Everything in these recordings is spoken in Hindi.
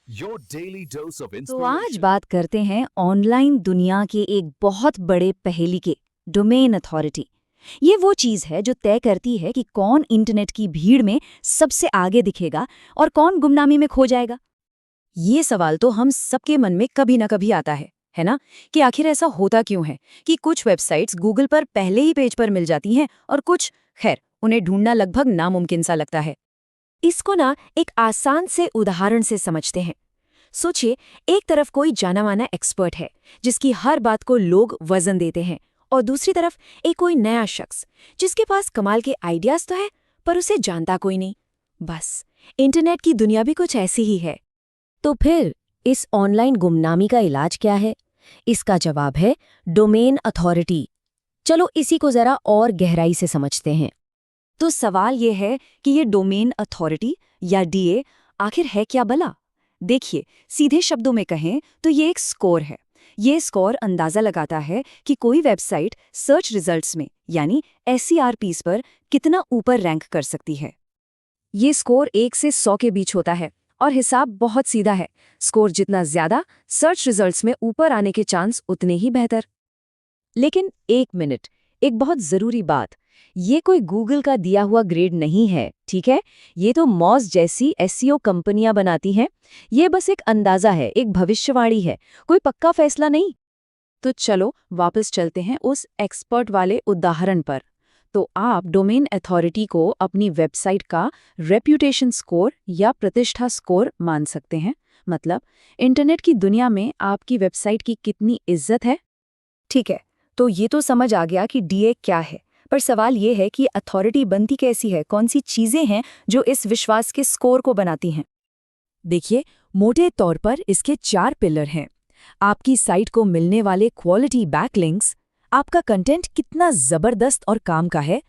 Your daily dose of तो आज inspiration. बात करते हैं ऑनलाइन दुनिया के एक बहुत बड़े पहेली के, डोमेन अथॉरिटी। ये वो चीज है जो तय करती है कि कौन इंटरनेट की भीड़ में सबसे आगे दिखेगा और कौन गुमनामी में खो जाएगा। ये सवाल तो हम सबके मन में कभी ना कभी आता है ना, कि आखिर ऐसा होता क्यों है कि कुछ वेबसाइट्स गूगल पर पहले ही पेज पर मिल जाती हैं और कुछ, खैर, उन्हें ढूंढना लगभग नामुमकिन सा लगता है। इसको ना एक आसान से उदाहरण से समझते हैं। सोचिए, एक तरफ कोई जाना माना एक्सपर्ट है जिसकी हर बात को लोग वजन देते हैं, और दूसरी तरफ एक कोई नया शख्स जिसके पास कमाल के आइडियाज तो है पर उसे जानता कोई नहीं। बस इंटरनेट की दुनिया भी कुछ ऐसी ही है। तो फिर इस ऑनलाइन गुमनामी का इलाज क्या है? इसका जवाब है डोमेन अथॉरिटी। चलो इसी को जरा और गहराई से समझते हैं। तो सवाल ये है कि ये डोमेन अथॉरिटी या डीए आखिर है क्या भला? देखिए, सीधे शब्दों में कहें तो ये एक स्कोर है। ये स्कोर अंदाजा लगाता है कि कोई वेबसाइट सर्च रिजल्ट्स में, यानी SERPs पर कितना ऊपर रैंक कर सकती है। ये स्कोर 1 से 100 के बीच होता है और हिसाब बहुत सीधा है। स्कोर जितना ज्यादा, सर्च रिजल्ट्स में ऊपर आने के चांस उतने ही बेहतर। लेकिन एक मिनट, एक बहुत जरूरी बात, ये कोई गूगल का दिया हुआ ग्रेड नहीं है, ठीक है? ये तो मॉज जैसी SEO कंपनियां बनाती हैं। ये बस एक अंदाजा है, एक भविष्यवाणी है, कोई पक्का फैसला नहीं। तो चलो वापस चलते हैं उस एक्सपर्ट वाले उदाहरण पर। तो आप डोमेन अथॉरिटी को अपनी वेबसाइट का रेप्यूटेशन स्कोर या प्रतिष्ठा स्कोर मान सकते हैं। मतलब इंटरनेट की दुनिया में आपकी वेबसाइट की कितनी इज्जत है। ठीक है, तो ये तो समझ आ गया कि डीए क्या है, पर सवाल ये है कि अथॉरिटी बनती कैसी है, कौन सी चीजें हैं जो इस विश्वास के स्कोर को बनाती हैं। देखिए, मोटे तौर पर इसके 4 पिलर हैं। आपकी साइट को मिलने वाले क्वालिटी बैकलिंक्स, आपका कंटेंट कितना जबरदस्त और काम का है,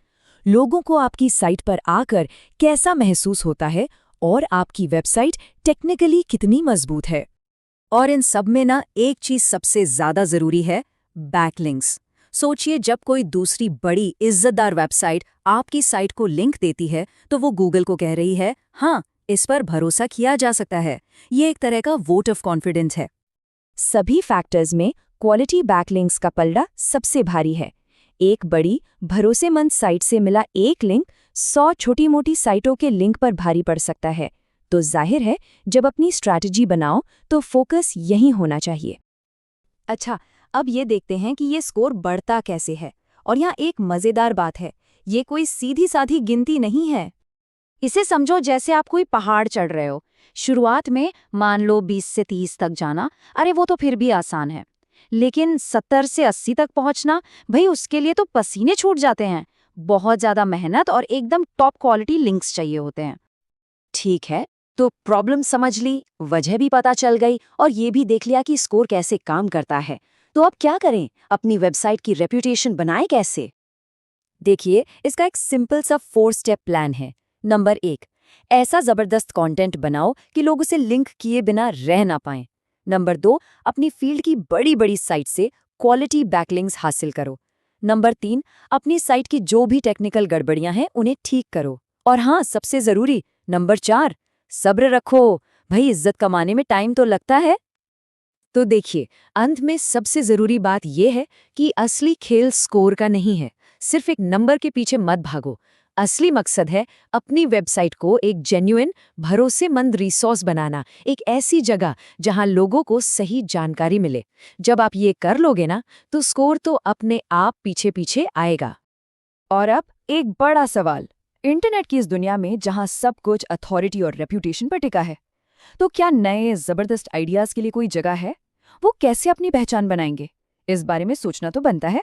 लोगों को आपकी साइट पर आकर कैसा महसूस होता है, और आपकी वेबसाइट टेक्निकली कितनी मजबूत है। और इन सब में ना एक चीज सबसे ज्यादा जरूरी है, बैकलिंक्स। सोचिए, जब कोई दूसरी बड़ी इज्जतदार वेबसाइट आपकी साइट को लिंक देती है तो वो गूगल को कह रही है, हाँ, इस पर भरोसा किया जा सकता है। ये एक तरह का वोट ऑफ कॉन्फिडेंस है। सभी फैक्टर्स में क्वालिटी बैकलिंक्स का पलड़ा सबसे भारी है। एक बड़ी भरोसेमंद साइट से मिला एक लिंक 100 छोटी-मोटी साइटों के लिंक पर भारी पड़ सकता है। तो जाहिर है, जब अपनी स्ट्रैटेजी बनाओ तो फोकस यहीं होना चाहिए। अच्छा, अब ये देखते हैं कि ये स्कोर बढ़ता कैसे है। और यहाँ एक मजेदार बात है, ये कोई सीधी साधी गिनती नहीं है। इसे समझो जैसे आप कोई पहाड़ चढ़ रहे हो। शुरुआत में मान लो 20 से 30 तक जाना, अरे वो तो फिर भी आसान है। लेकिन 70 से 80 तक पहुंचना, भाई उसके लिए तो पसीने छूट जाते हैं। बहुत ज्यादा मेहनत और एकदम टॉप क्वालिटी लिंक्स चाहिए होते हैं। ठीक है, तो प्रॉब्लम समझ ली, वजह भी पता चल गई, और ये भी देख लिया कि स्कोर कैसे काम करता है। तो अब क्या करें? अपनी वेबसाइट की रेप्यूटेशन बनाएं कैसे? देखिए, इसका एक सिंपल सा 4 स्टेप प्लान है। नंबर 1, ऐसा जबरदस्त कंटेंट बनाओ कि लोग उसे लिंक किए बिना रह ना पाएं। नंबर 2, अपनी फील्ड की बड़ी बड़ी साइट से क्वालिटी बैकलिंक्स हासिल करो। नंबर 3, अपनी साइट की जो भी टेक्निकल गड़बड़ियां हैं उन्हें ठीक करो। और हाँ, सबसे जरूरी नंबर 4, सब्र रखो, भाई इज्जत कमाने में टाइम तो लगता है। तो देखिए, अंत में सबसे जरूरी बात यह है कि असली खेल स्कोर का नहीं है। सिर्फ एक नंबर के पीछे मत भागो। असली मकसद है अपनी वेबसाइट को एक जेन्युइन, भरोसेमंद रिसोर्स बनाना, एक ऐसी जगह जहां लोगों को सही जानकारी मिले। जब आप ये कर लोगे ना, तो स्कोर तो अपने आप पीछे पीछे आएगा। और अब एक बड़ा सवाल, इंटरनेट की इस दुनिया में जहां सब कुछ अथॉरिटी और रेप्यूटेशन पर टिका है, तो क्या नए जबरदस्त आइडियाज के लिए कोई जगह है? वो कैसे अपनी पहचान बनाएंगे? इस बारे में सोचना तो बनता है।